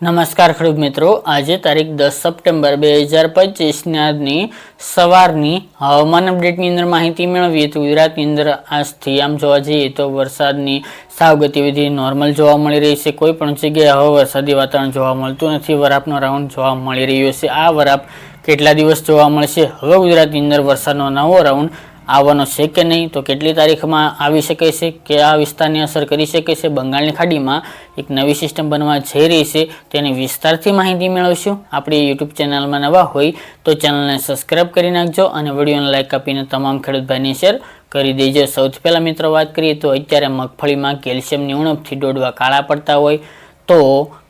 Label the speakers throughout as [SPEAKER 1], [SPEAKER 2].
[SPEAKER 1] નમસ્કાર ખેડૂત મિત્રો, આજે તારીખ 10 સપ્ટેમ્બર 2025 આજની સવારની હવામાન અપડેટની અંદર માહિતી મેળવીએ તો ગુજરાતની અંદર આજથી આમ જોવા જઈએ તો વરસાદની સાવ ગતિવિધિ નોર્મલ જોવા મળી રહી છે। કોઈ પણ જગ્યાએ હવે વરસાદી વાતાવરણ જોવા મળતું નથી। વરાપનો રાઉન્ડ જોવા મળી રહ્યો છે। આ વરાપ કેટલા દિવસ જોવા મળશે? હવે ગુજરાતની અંદર વરસાદનો નવો રાઉન્ડ આવવાનો છે કે નહીં, તો કેટલી તારીખમાં આવી શકે છે, કે આ વિસ્તારને અસર કરી શકે છે? બંગાળની ખાડીમાં એક નવી સિસ્ટમ બનવા જઈ રહી છે, તેની વિસ્તારથી માહિતી મેળવશું। આપણી યુટ્યુબ ચેનલમાં નવા હોય તો ચેનલને સબસ્ક્રાઈબ કરી નાખજો અને વિડીયોને લાઈક આપીને તમામ ખેડૂત ભાઈને શેર કરી દેજો। સૌથી પહેલાં મિત્રો વાત કરીએ તો અત્યારે મગફળીમાં કેલ્શિયમની ઉણપથી ડોડવા કાળા પડતા હોય તો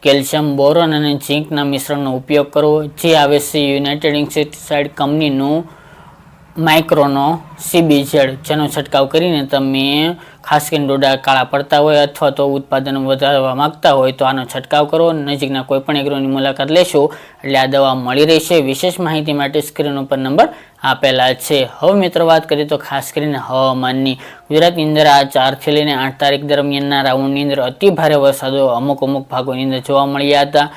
[SPEAKER 1] કેલ્શિયમ, બોરોન અને ઝીંકના મિશ્રણનો ઉપયોગ કરવો। જે આવે છે યુનાઇટેડ ઇન્સેક્ટિસાઇડ કંપનીનું માઇક્રોનો CBZ, જેનો છંટકાવ કરીને તમે ખાસ કરીને ડોડા કાળા પડતા હોય અથવા તો ઉત્પાદન વધારવા માંગતા હોય તો આનો છંટકાવ કરો। નજીકના કોઈપણ એગ્રોની મુલાકાત લેશો એટલે આ દવા મળી રહેશે। વિશેષ માહિતી માટે સ્ક્રીન ઉપર નંબર આપેલા છે। હવે મિત્રો વાત કરીએ તો ખાસ કરીને હવામાનની, ગુજરાતની અંદર આ 4 થી લઈને 8 તારીખ દરમિયાનના રાઉન્ડની અંદર અતિ ભારે વરસાદો અમુક ભાગોની અંદર જોવા મળ્યા હતા।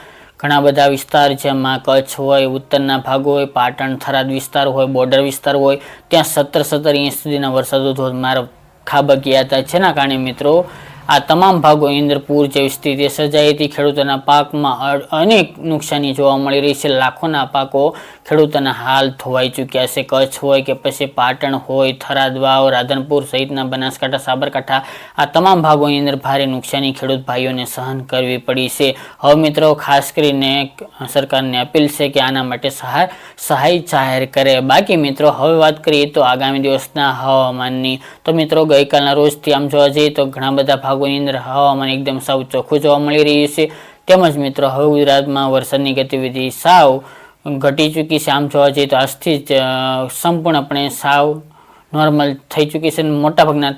[SPEAKER 1] ઘણા બધા વિસ્તાર જેમાં કચ્છ હોય, ઉત્તરના ભાગો હોય, પાટણ, થરાદ વિસ્તાર હોય, બોર્ડર વિસ્તાર હોય, ત્યાં 17 ઇંચ સુધીના વરસાદો ધોધમાર ખાબક્યા હતા। જેના કારણે મિત્રો આ તમામ ભાગોની અંદર પૂર જેવી સ્થિતિ સર્જાઈ હતી। ખેડૂતોના પાકમાં અનેક નુકસાની જોવા મળી રહી છે। લાખોના પાકો ખેડૂતોના હાલ ધોવાઈ ચૂક્યા છે। કચ્છ હોય કે પછી પાટણ હોય, થરાદ, વાવ, રાધનપુર સહિતના બનાસકાંઠા, સાબરકાંઠા આ તમામ ભાગોની અંદર ભારે નુકસાની ખેડૂત ભાઈઓને સહન કરવી પડી છે। હવે મિત્રો ખાસ કરીને સરકારને અપીલ છે કે આના માટે સહાય જાહેર કરે। બાકી મિત્રો હવે વાત કરીએ તો આગામી દિવસના હવામાનની, તો મિત્રો ગઈકાલના રોજથી આમ જોવા જઈએ તો ઘણા બધા ભાગોની અંદર હવામાન એકદમ સાવ ચોખ્ખું જોવા મળી રહ્યું છે। તેમજ મિત્રો હવે ગુજરાતમાં વરસાદની ગતિવિધિ સાવ ઘટી ચૂકી છે। આમ જોવા જઈએ તો આજથી જ સંપૂર્ણપણે સાવ નોર્મલ થઈ ચૂકી છે। મોટાભાગના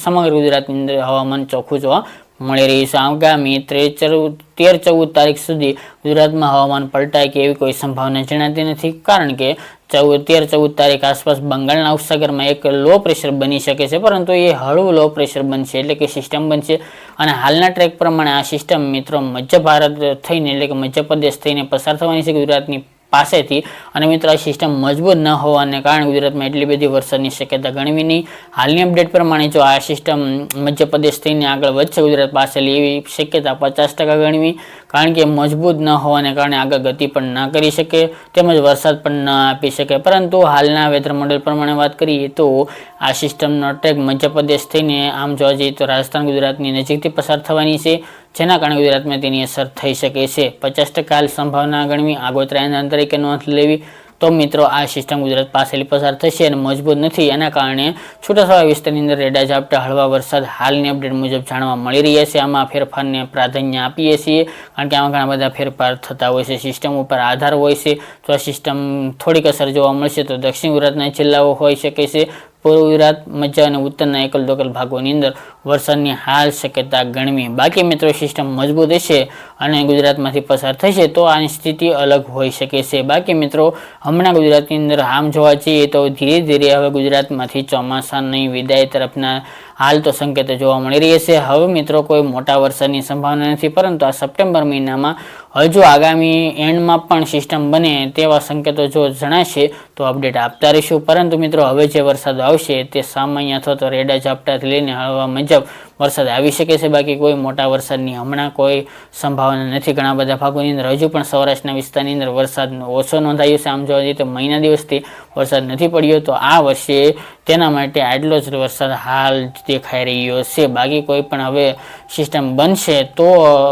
[SPEAKER 1] સમગ્ર ગુજરાતની અંદર હવામાન ચોખ્ખું જોવા મળી રહ્યું છે। આગામી 13-14 તારીખ સુધી ગુજરાતમાં હવામાન પલટાય કે એવી કોઈ સંભાવના જણાતી નથી, કારણ કે 13-14 તારીખ આસપાસ બંગાળના ઉપસાગરમાં એક લો પ્રેશર બની શકે છે, પરંતુ એ હળવું લો પ્રેશર બનશે, એટલે કે સિસ્ટમ બનશે। અને હાલના ટ્રેક પ્રમાણે આ સિસ્ટમ મિત્રો મધ્ય ભારત થઈને એટલે કે મધ્યપ્રદેશ થઈને પસાર થવાની છે ગુજરાતની પાસેથી। અને મિત્રો આ સિસ્ટમ મજબૂત ન હોવાને કારણે ગુજરાતમાં એટલી બધી વરસાદની શક્યતા ગણવી નહીં। હાલની અપડેટ પ્રમાણે જો આ સિસ્ટમ મધ્યપ્રદેશ થઈને આગળ વધશે ગુજરાત પાસેથી એવી શક્યતા 50% ગણવી, કારણ કે મજબૂત ન હોવાને કારણે આગળ ગતિ પણ ના કરી શકે, તેમજ વરસાદ પણ ન આપી શકે। પરંતુ હાલના વેધર મોડેલ પ્રમાણે વાત કરીએ તો આ સિસ્ટમનો ટ્રેક મધ્યપ્રદેશ થઈને આમ જોવા જઈએ તો રાજસ્થાન, ગુજરાતની નજીકથી પસાર થવાની છે, જેના કારણે ગુજરાતમાં તેની અસર થઈ શકે છે। 50% હાલ સંભાવના ગણવી, આગોતરા તરીકે નોંધ લેવી તો મિત્રો આ સિસ્ટમ ગુજરાત પાસેથી પસાર થશે અને મજબૂત નથી, એના કારણે છૂટાછવાયા વિસ્તારની અંદર રેડા ઝાપટા, હળવા વરસાદ હાલની અપડેટ મુજબ જાણવા મળી રહ્યા છે। આમાં ફેરફારને પ્રાધાન્ય આપીએ છીએ, કારણ કે આમાં ઘણા બધા ફેરફાર થતા હોય છે, સિસ્ટમ ઉપર આધાર હોય છે। તો આ સિસ્ટમ થોડીક અસર જોવા મળશે તો દક્ષિણ ગુજરાતના જિલ્લાઓ હોઈ શકે છે, પૂર્વ ગુજરાત, મધ્ય અને ઉત્તરના એકલ દોકલ ભાગોની અંદર વરસાદની હાલ શક્યતા ગણવી। બાકી મિત્રો સિસ્ટમ મજબૂત હશે અને ગુજરાતમાંથી પસાર થશે તો આની સ્થિતિ અલગ હોઈ શકે છે। બાકી મિત્રો હમણાં ગુજરાતની અંદર આમ જોવા જઈએ તો ધીરે ધીરે હવે ગુજરાતમાંથી ચોમાસાની વિદાય તરફના હાલ તો સંકેતો જોવા મળી રહ્યા છે। હવે મિત્રો કોઈ મોટા વરસાદની સંભાવના નથી, પરંતુ આ સપ્ટેમ્બર મહિનામાં હજુ આગામી એન્ડમાં પણ સિસ્ટમ બને તેવા સંકેતો જો જણાશે તો અપડેટ આપતા રહીશું। પરંતુ મિત્રો હવે જે વરસાદ આવશે તે સામાન્ય અથવા તો રેડા ઝાપટાથી લઈને હળવા મુજબ વરસાદ આવી શકે છે। બાકી કોઈ મોટા વરસાદની હમણાં કોઈ સંભાવના નથી। ઘણા બધા ભાગોની અંદર હજુ પણ સૌરાષ્ટ્રના વિસ્તારની અંદર વરસાદ ઓછો નોંધાયો છે। આમ જોવા જઈએ તો મહિના દિવસથી વરસાદ નથી પડ્યો, તો આ વર્ષે તેના માટે આટલો જ વરસાદ હાલ દેખાઈ રહ્યો છે। બાકી કોઈ પણ હવે સિસ્ટમ બનશે તો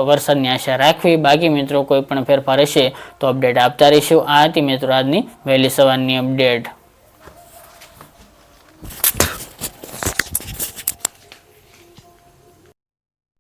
[SPEAKER 1] વરસાદની આશા રાખવી। બાકી મિત્રો કોઈ પણ ફેરફાર હશે તો અપડેટ આપતા રહીશું। આ હતી મિત્રો આજની વહેલી સવારની અપડેટ।